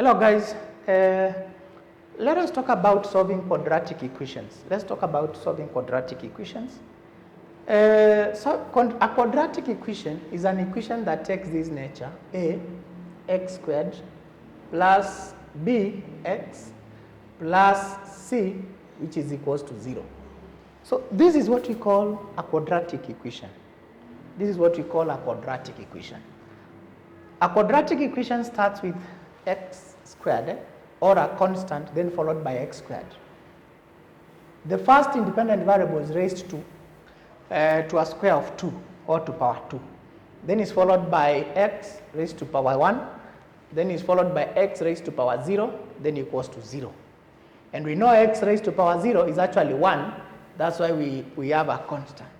Hello guys, let us talk about solving quadratic equations. Let's talk about solving quadratic equations. A quadratic equation is an equation that takes this nature, a x squared plus b x plus c, which is equals to 0. So this is what we call a quadratic equation. This is what we call a quadratic equation. A quadratic equation starts with x squared or a constant, then followed by x squared. The first independent variable is raised to a square of 2 or to power 2. Then is followed by x raised to power 1. Then is followed by x raised to power 0, then equals to 0. And we know x raised to power 0 is actually 1. That's why we have a constant.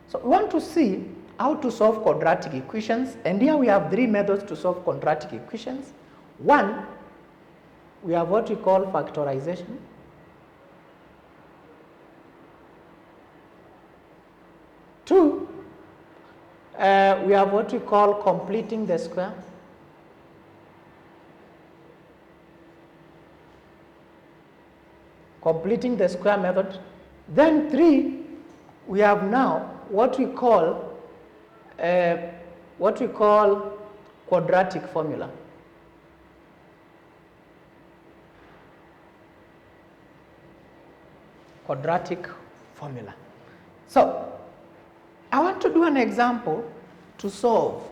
So we want to see how to solve quadratic equations. And here we have 3 methods to solve quadratic equations. 1, we have what we call factorization. 2, we have what we call completing the square. Completing the square method. Then 3, we have now what we call quadratic formula. Quadratic formula. So I want to do an example to solve.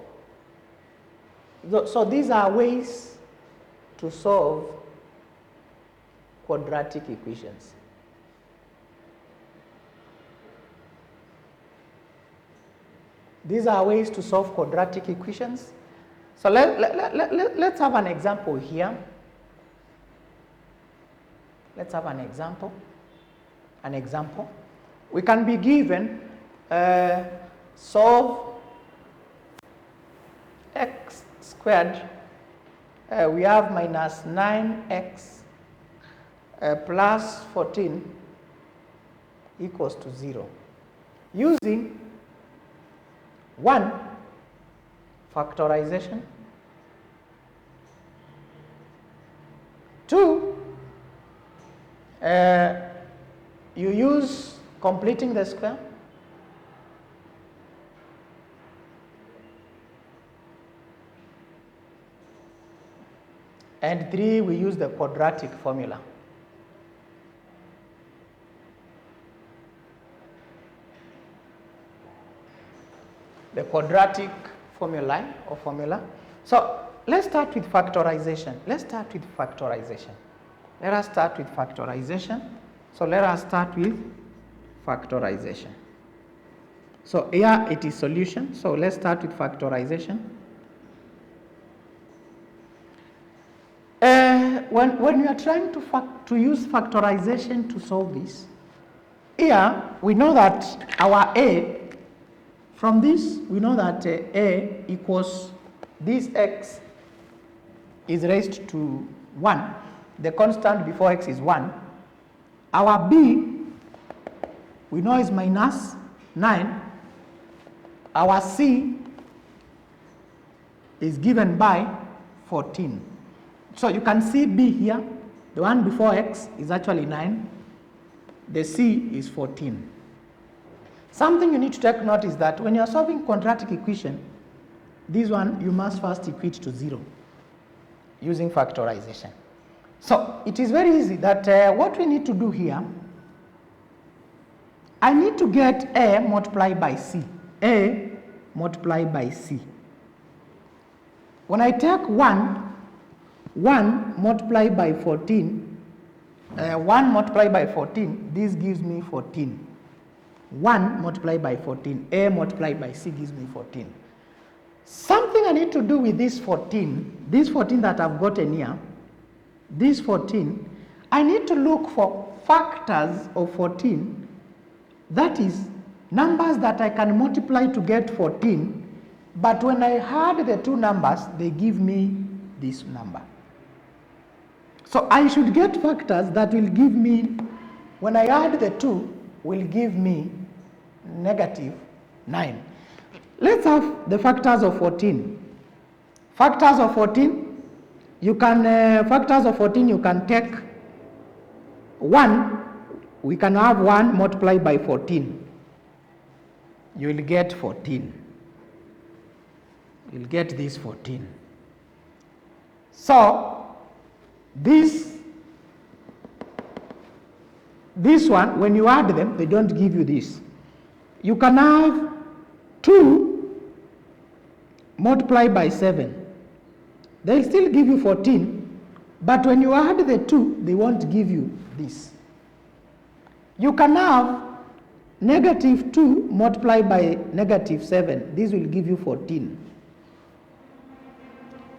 So these are ways to solve quadratic equations. These are ways to solve quadratic equations. So let's have an example here. Let's have an example. We can be given solve x squared. We have minus 9x plus 14 equals to 0. Using 1, factorization. 2, you use completing the square. And 3, we use the quadratic formula. The quadratic formula. So let's start with factorization. Let us start with factorization. So let us start with factorization. So here it is solution. So let's start with factorization. When we are trying to use factorization to solve this, here we know that our a, from this we know that a equals this x is raised to 1. The constant before x is 1. Our b we know is minus 9. Our c is given by 14. So you can see b here, the one before x is actually 9, the c is 14. Something you need to take note is that when you are solving quadratic equation, this one you must first equate to 0 using factorization. So it is very easy that what we need to do here, I need to get a multiplied by c. A multiplied by c. When I take 1 multiplied by 14, 1 multiplied by 14, this gives me 14. 1 multiplied by 14, a multiplied by c gives me 14. Something I need to do with this 14 that I've gotten here, this 14, I need to look for factors of 14, that is, numbers that I can multiply to get 14, but when I add the two numbers, they give me this number. So I should get factors that will give me, when I add the 2, will give me negative 9. Let's have the factors of 14. Factors of 14, You can, factors of 14, you can take 1, we can have 1 multiplied by 14. You will get 14. You'll get this 14. So, this one, when you add them, they don't give you this. You can have 2 multiplied by 7. They'll still give you 14, but when you add the 2, they won't give you this. You can have negative 2 multiplied by negative 7. This will give you 14.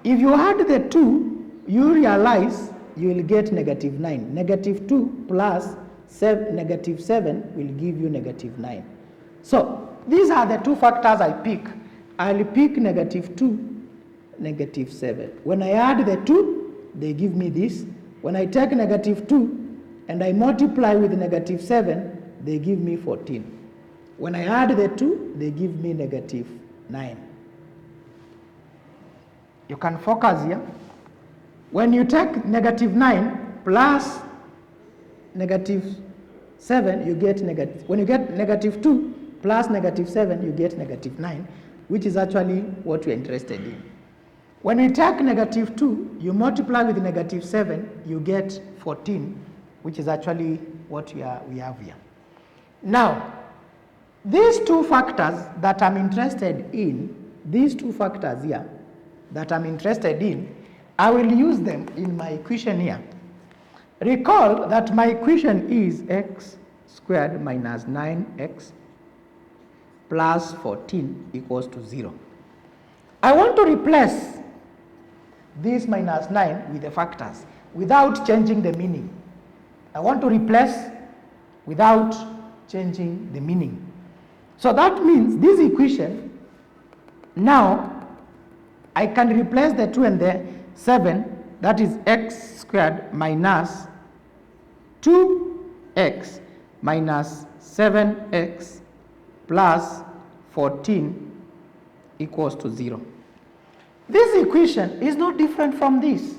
If you add the 2, you realize you will get negative 9. Negative 2 plus negative 7 will give you negative 9. So these are the 2 factors I pick. I'll pick negative 2, negative 7. When I add the 2, they give me this. When I take negative 2 and I multiply with negative 7, they give me 14. When I add the 2, they give me negative 9. You can focus here. When you take negative 9 plus negative 7, you get negative. When you get negative 2 plus negative 7, you get negative 9, which is actually what we're interested in. When you take negative 2, you multiply with negative 7, you get 14, which is actually what we have here. Now, these 2 factors that I'm interested in, these 2 factors here that I'm interested in, I will use them in my equation here. Recall that my equation is x squared minus 9x plus 14 equals to 0. I want to replace this minus 9 with the factors without changing the meaning. I want to replace without changing the meaning. So that means this equation, now I can replace the 2 and the 7, that is x squared minus 2x minus 7x plus 14 equals to 0. This equation is not different from this,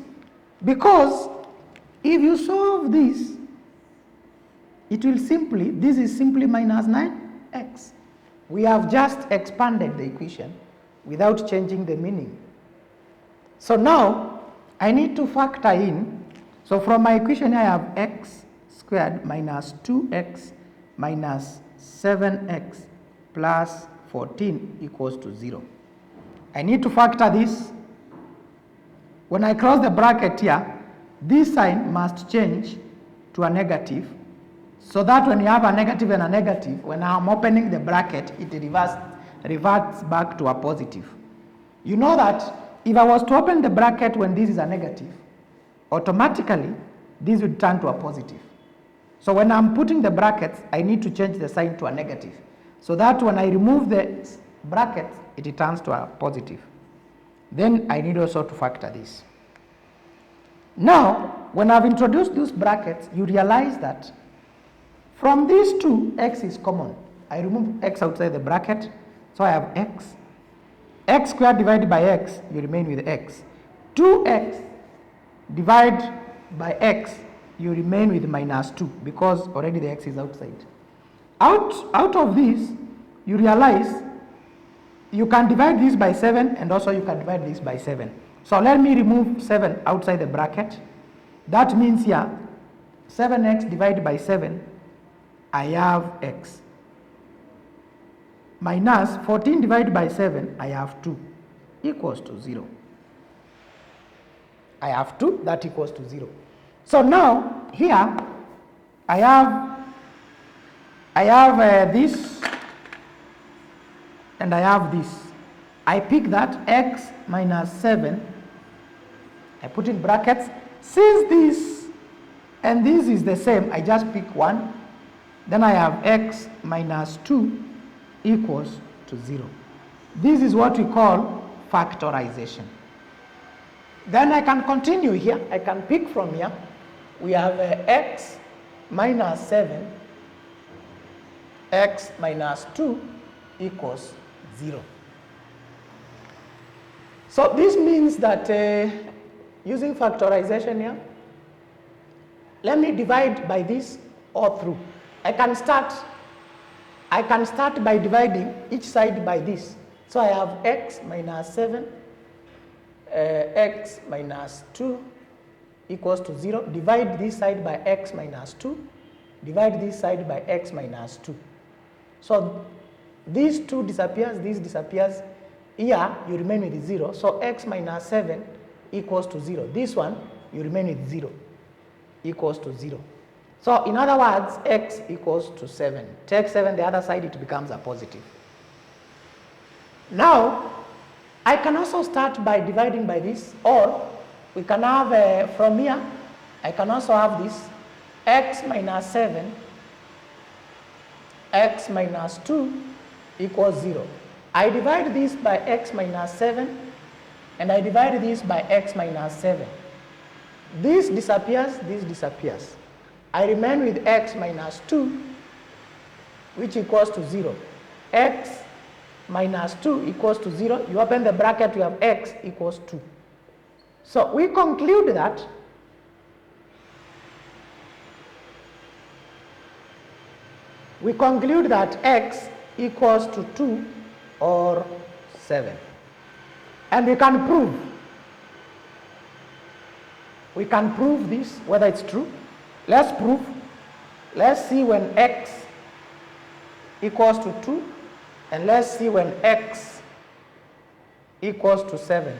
because if you solve this, it will simply, this is simply minus 9x. We have just expanded the equation without changing the meaning. So now I need to factor in. So from my equation I have x squared minus 2x minus 7x plus 14 equals to 0. I need to factor this. When I close the bracket here, this sign must change to a negative, so that when you have a negative and a negative, when I'm opening the bracket, it reverts back to a positive. You know that if I was to open the bracket when this is a negative, automatically this would turn to a positive. So when I'm putting the brackets, I need to change the sign to a negative, so that when I remove the brackets, it returns to a positive. Then I need also to factor this. Now, when I've introduced those brackets, you realize that from these two, x is common. I remove x outside the bracket, so I have x. X squared divided by x, you remain with x. 2x divided by x, you remain with minus 2, because already the x is outside. Out of this, you realize you can divide this by 7, and also you can divide this by 7. So let me remove 7 outside the bracket. That means here, 7x divided by 7, I have x. Minus 14 divided by 7, I have 2, equals to 0. I have 2, that equals to 0. So now, here, I have this, and I have this. I pick that x minus 7, I put in brackets. Since this and this is the same, I just pick 1. Then I have x minus 2 equals to 0. This is what we call factorization. Then I can continue here. I can pick from here. We have x minus 7, x minus 2 equals 0. So this means that using factorization here, let me divide by this all through. I can start by dividing each side by this. So I have x minus 7, x minus 2 equals to 0. Divide this side by x minus 2. Divide this side by x minus 2. So these 2 disappears, this disappears. Here you remain with 0. So x minus 7 equals to 0. This one you remain with 0 equals to 0. So in other words, x equals to 7. Take 7 the other side, it becomes a positive. Now I can also start by dividing by this, or we can have from here, I can also have this x minus 7, x minus 2 equals 0. I divide this by x minus 7 and I divide this by x minus 7. This disappears, this disappears. I remain with x minus 2, which equals to 0. X minus 2 equals to 0. You open the bracket, you have x equals 2. So we conclude that x equals to 2 or 7. And we can prove this, whether it's true. Let's prove. Let's see when x equals to 2, and let's see when x equals to 7.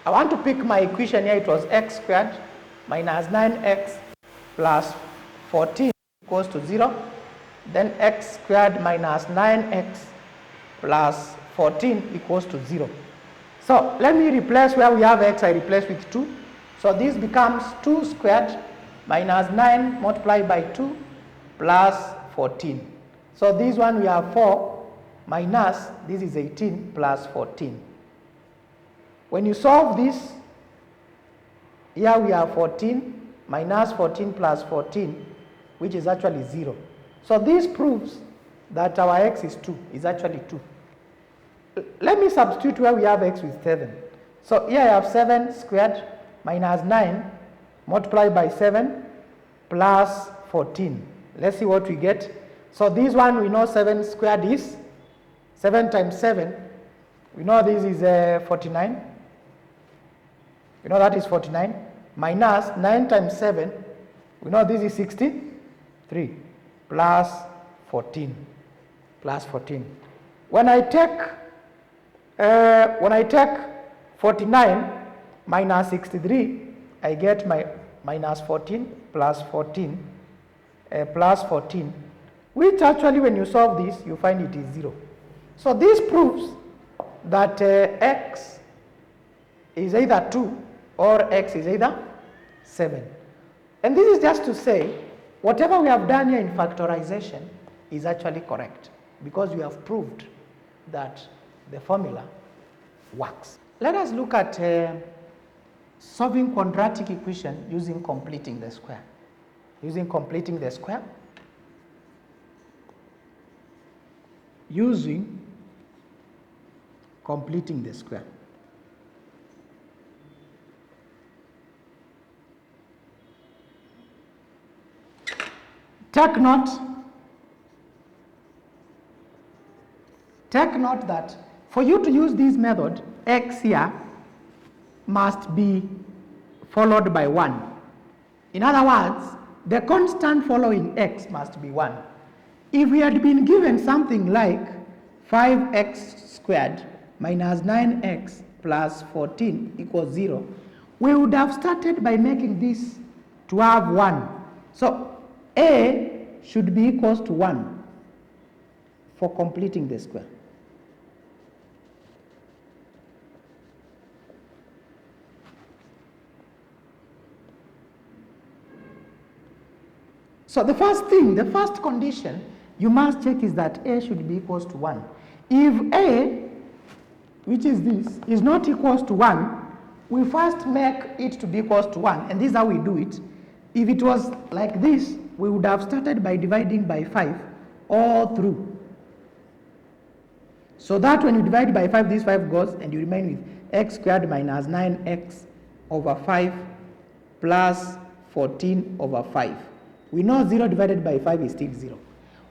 I want to pick my equation here. It was x squared minus 9x plus 14 equals to 0. Then x squared minus 9x plus 14 equals to 0. So let me replace where we have x, I replace with 2. So this becomes 2 squared minus 9 multiplied by 2 plus 14. So this one we have 4 minus, this is 18 plus 14. When you solve this, here we have 14 minus 14 plus 14, which is actually 0. So this proves that our x is 2, is actually 2. Let me substitute where we have x with 7. So here I have 7 squared minus 9 multiplied by 7 plus 14. Let's see what we get. So this one we know 7 squared is 7 times 7. We know this is 49. We know that is 49. Minus 9 times 7. We know this is 63. Plus 14. Plus 14. When I take 49 minus 63, I get my minus 14 plus 14 plus 14, which actually when you solve this, you find it is 0. So this proves that x is either 2 or x is either 7. And this is just to say, whatever we have done here in factorization is actually correct, because we have proved that the formula works. Let us look at solving quadratic equation using completing the square. Using completing the square. Using completing the square. Take note that for you to use this method, x here must be followed by 1. In other words, the constant following x must be 1. If we had been given something like 5x squared minus 9x plus 14 equals 0, we would have started by making this to have 1. So a should be equals to 1 for completing the square. So the first condition you must check is that a should be equals to 1. If a, which is this, is not equals to 1, we first make it to be equals to 1, and this is how we do it. If it was like this, we would have started by dividing by 5 all through. So that when you divide by 5, this 5 goes and you remain with x squared minus 9x over 5 plus 14 over 5. We know 0 divided by 5 is still 0.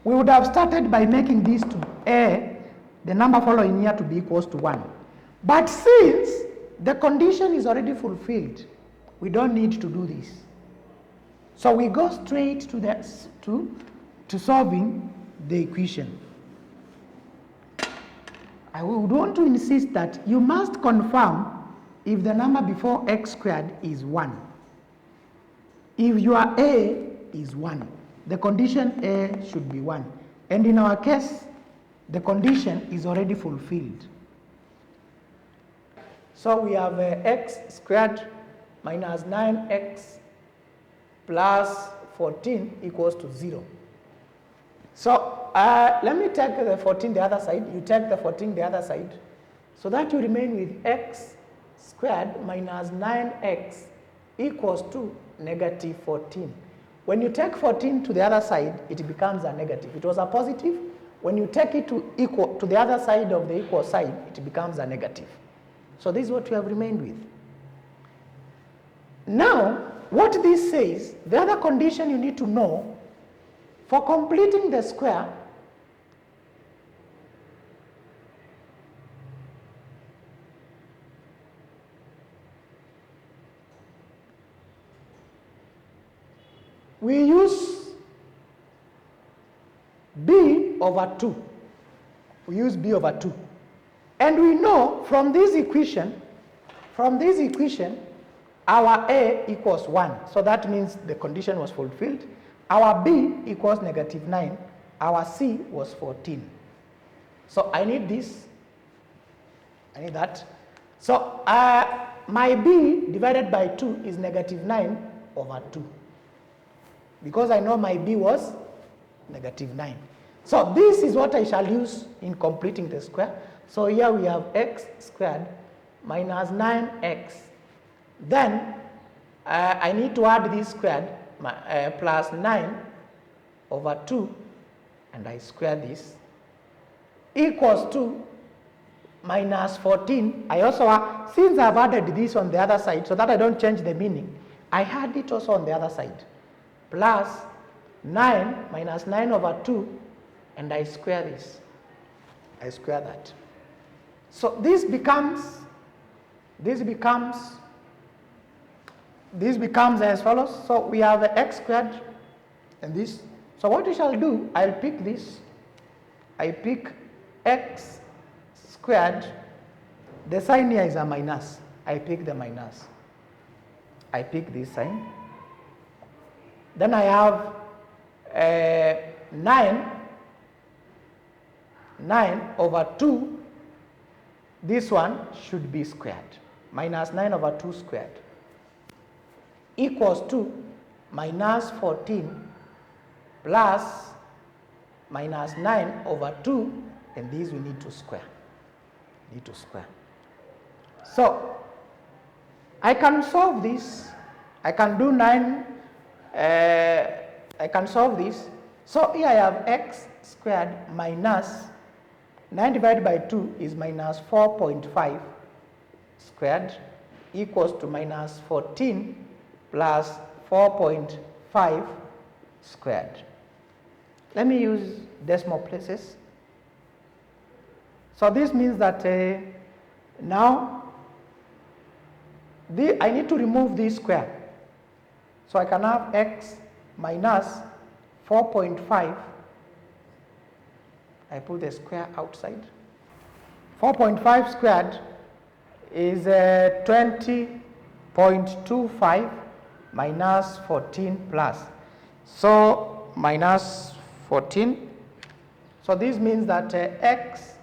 We would have started by making this to a, the number following here to be equals to 1. But since the condition is already fulfilled, we don't need to do this. So we go straight to solving the equation. I would want to insist that you must confirm if the number before x squared is 1. If your a is 1, the condition a should be 1. And in our case, the condition is already fulfilled. So we have x squared minus 9x plus 14 equals to 0. So let me take the 14 the other side. You take the 14 the other side. So that you remain with x squared minus 9x equals to negative 14. When you take 14 to the other side, it becomes a negative. It was a positive. When you take it to the other side of the equal sign, it becomes a negative. So this is what we have remained with. Now, what this says, the other condition you need to know, for completing the square, we use b over 2. We use b over 2. And we know from this equation, our a equals 1. So that means the condition was fulfilled. Our b equals negative 9. Our c was 14. So I need this. I need that. So my b divided by 2 is negative 9 over 2. Because I know my b was negative 9. So this is what I shall use in completing the square. So here we have x squared minus 9x. Then I need to add this squared plus 9 over 2, and I square this, equals to minus 14. I also, since I've added this on the other side so that I don't change the meaning, I had it also on the other side, plus 9 minus 9 over 2, and I square this. I square that. So this becomes as follows. So we have x squared and this. So what we shall do, I'll pick this. I pick x squared. The sign here is a minus. I pick the minus. I pick this sign. Then I have 9 over 2. This one should be squared. Minus 9 over 2 squared equals to minus 14 plus minus 9 over 2, and these we need to square. So I can solve this. I can do 9. I can solve this. So here I have x squared minus 9 divided by 2 is minus 4.5 squared equals to minus 14 plus 4.5 squared. Let me use decimal places. So this means that now I need to remove this square. So I can have x minus 4.5. I put the square outside. 4.5 squared is 20.25 minus 14 plus. So minus 14. So this means that x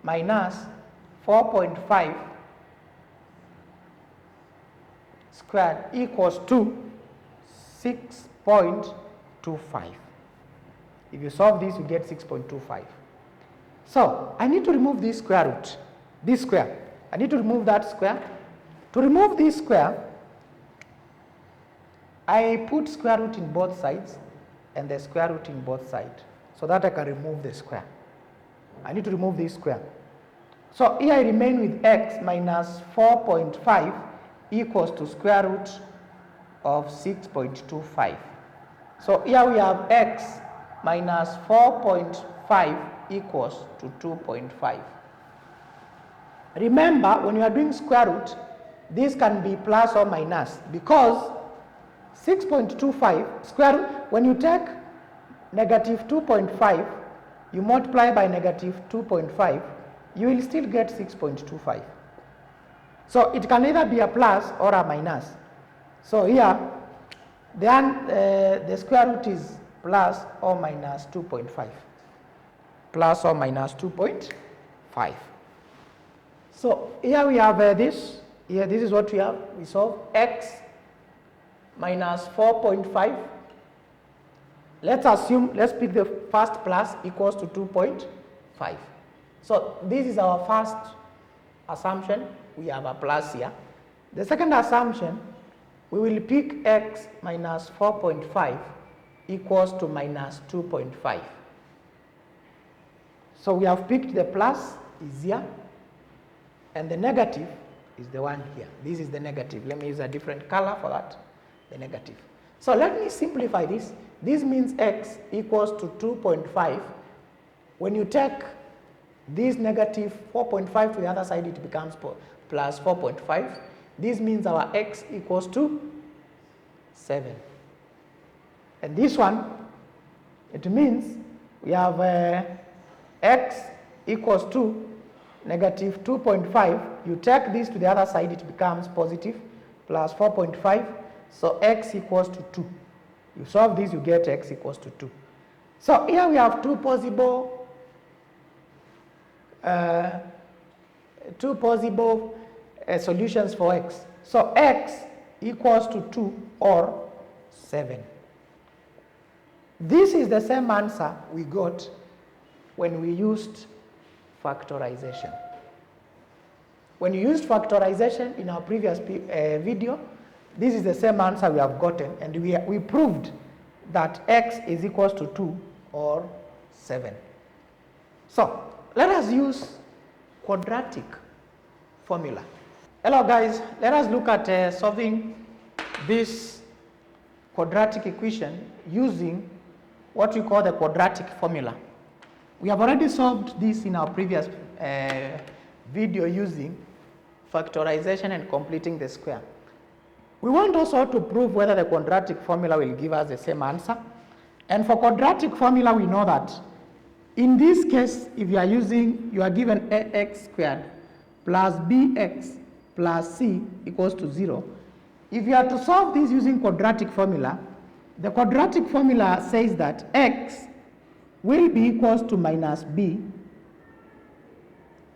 minus 4.5 squared equals to 6.25. If you solve this, you get 6.25. So I need to remove this square root, this square. I need to remove that square. To remove this square, I put square root in both sides and the square root in both sides so that I can remove the square. I need to remove this square. So here I remain with x minus 4.5 equals to square root of 6.25. So here we have x minus 4.5 equals to 2.5. Remember, when you are doing square root, this can be plus or minus, because 6.25 square root, when you take negative 2.5, you multiply by negative 2.5, you will still get 6.25. So it can either be a plus or a minus. So here, then the square root is plus or minus 2.5. Plus or minus 2.5. So here we have this. Here, this is what we have. We solve x minus 4.5. Let's assume, let's pick the first plus equals to 2.5. So this is our first assumption. We have a plus here. The second assumption, we will pick x minus 4.5 equals to minus 2.5. So we have picked the plus is here, and the negative is the one here. This is the negative. Let me use a different color for that, the negative. So let me simplify this. This means x equals to 2.5. When you take this negative 4.5 to the other side, it becomes plus 4.5. This means our x equals to 7. And this one, it means we have x equals to negative 2.5. You take this to the other side, it becomes positive, plus 4.5. So x equals to 2. You solve this, you get x equals to 2. So here we have two possible solutions for x. So x equals to 2 or 7. This is the same answer we got when we used factorization. When you used factorization in our previous video, this is the same answer we have gotten, and we proved that x is equals to 2 or 7. So let us use quadratic formula. Hello guys, let us look at solving this quadratic equation using what we call the quadratic formula. We have already solved this in our previous video using factorization and completing the square. We want also to prove whether the quadratic formula will give us the same answer. And for quadratic formula, we know that in this case, if you are given ax squared plus bx plus c equals to 0. If you are to solve this using quadratic formula, the quadratic formula says that x will be equals to minus b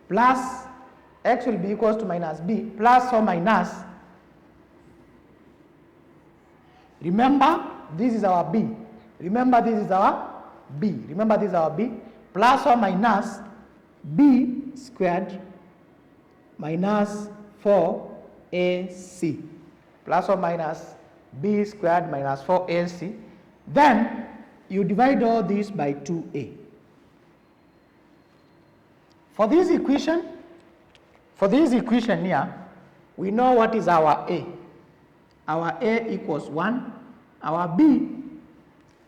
plus x will be equals to minus b plus or minus. Remember, this is our b. Remember, this is our b. Remember, this is our b plus or minus b squared minus 4ac plus or minus b squared minus 4ac. Then you divide all this by 2a. For this equation here, we know what is our a. Our a equals 1, our b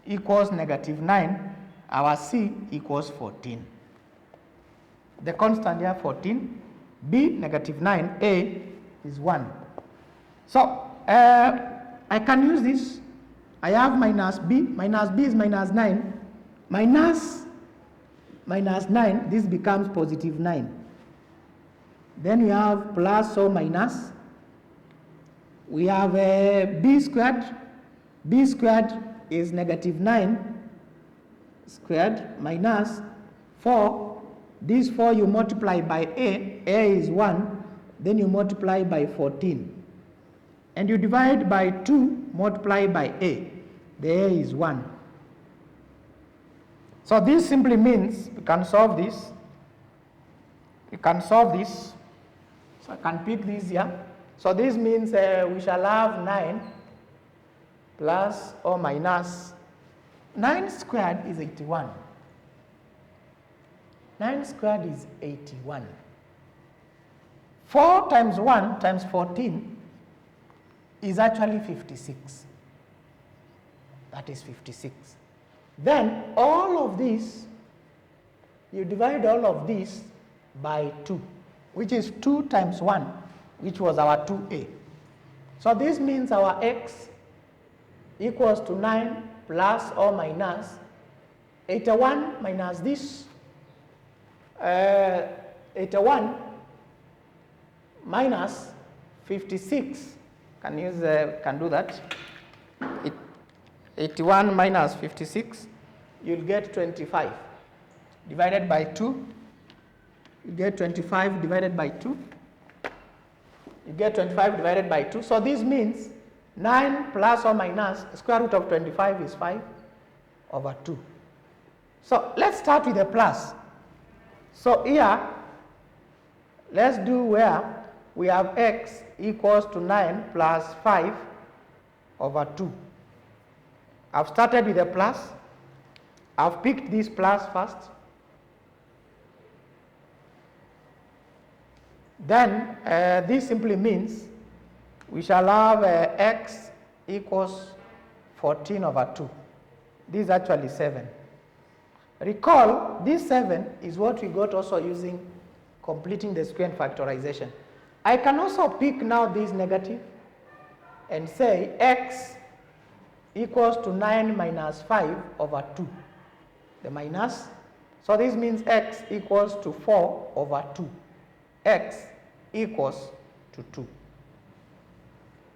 equals negative 9, our c equals 14. The constant here 14, b negative 9, a is 1. So I can use this. I have minus b is minus 9, minus 9, this becomes positive 9. Then we have plus or minus. We have b squared is negative 9 squared minus 4. This 4 you multiply by a is 1, then you multiply by 14. And you divide by 2, multiply by a. The a is 1. So this simply means we can solve this. We can solve this. So I can pick this here. So this means we shall have 9 plus or minus. 9 squared is 81. 9 squared is 81. 4 times 1 times 14 is actually 56. That is 56. Then all of this, you divide all of this by 2, which is 2 times 1, which was our 2a. So this means our x equals to 9 plus or minus 81 minus this 81 minus 56. Can do that. 81 minus 56, you'll get 25 divided by 2. You get 25 divided by 2. You get 25 divided by 2. So this means 9 plus or minus square root of 25 is 5 over 2. So let's start with a plus. So here, let's do where we have x equals to 9 plus 5 over 2. I've started with a plus. I've picked this plus first. Then this simply means we shall have x equals 14 over 2. This is actually 7. Recall, this 7 is what we got also using completing the square and factorization. I can also pick now this negative and say x equals to 9 minus 5 over 2. The minus. So this means x equals to 4 over 2. X equals to 2.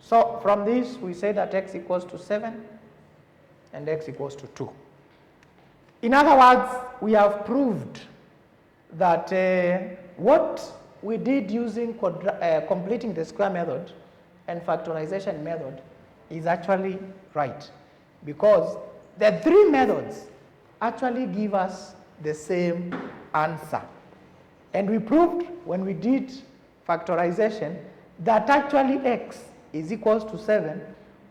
So from this we say that x equals to 7 and x equals to 2. In other words, we have proved that what we did using completing the square method and factorization method is actually right, because the 3 methods actually give us the same answer. And we proved when we did factorization that actually x is equals to 7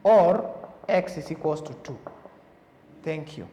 or x is equals to 2. Thank you.